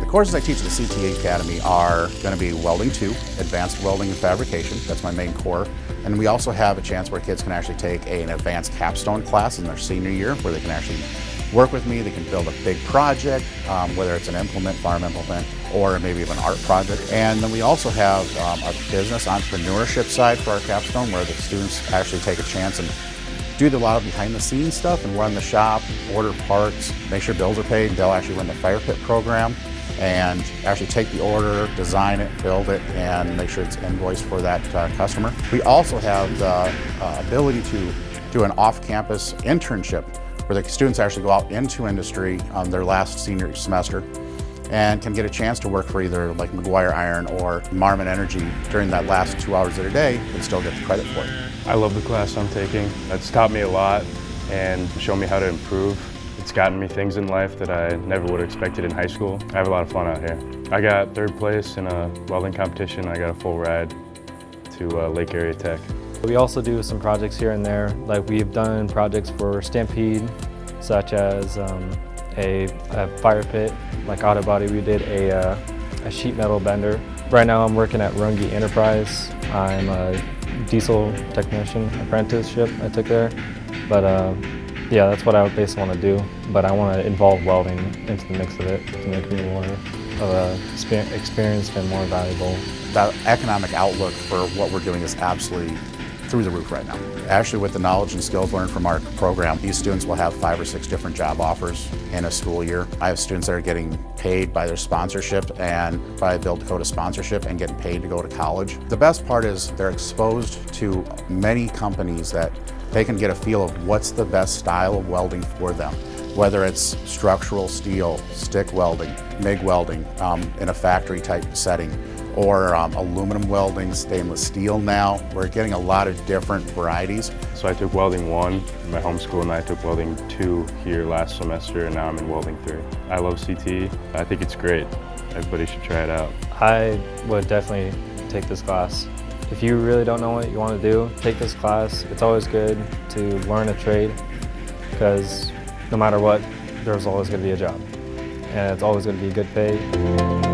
courses I teach at the CTE Academy are going to be Welding 2, Advanced Welding and Fabrication. That's my main core. And we also have a chance where kids can actually take an advanced capstone class in their senior year where they can actually work with me. They can build a big project, whether it's an implement, farm implement, or maybe even an art project. And then we also have a business entrepreneurship side for our capstone where the students actually take a chance and do a lot of behind the scenes stuff and run the shop, order parts, make sure bills are paid. They'll actually run the fire pit program and actually take the order, design it, build it, and make sure it's invoiced for that customer. We also have the ability to do an off-campus internship where the students actually go out into industry on their last senior semester and can get a chance to work for either like McGuire Iron or Marmon Energy during that last 2 hours of their day and still get the credit for it. I love the class I'm taking. It's taught me a lot and shown me how to improve. It's gotten me things in life that I never would have expected in high school. I have a lot of fun out here. I got third place in a welding competition. I got a full ride to Lake Area Tech. We also do some projects here and there. Like we've done projects for Stampede, such as a fire pit. Like auto body, we did a sheet metal bender. Right now I'm working at Runge Enterprise. I'm a diesel technician apprenticeship I took there. But yeah, that's what I basically want to do. But I want to involve welding into the mix of it to make me more of a experienced and more valuable. The economic outlook for what we're doing is absolutely through the roof right now. Actually, with the knowledge and skills learned from our program, these students will have 5 or 6 different job offers in a school year. I have students that are getting paid by their sponsorship and by Build Dakota sponsorship and getting paid to go to college. The best part is they're exposed to many companies that they can get a feel of what's the best style of welding for them. Whether it's structural steel, stick welding, MIG welding in a factory type setting, or aluminum welding, stainless steel now. We're getting a lot of different varieties. So I took Welding 1 in my home school and I took Welding 2 here last semester and now I'm in Welding 3. I love CTE. I think it's great. Everybody should try it out. I would definitely take this class. If you really don't know what you want to do, take this class. It's always good to learn a trade because no matter what, there's always going to be a job. And it's always going to be good pay.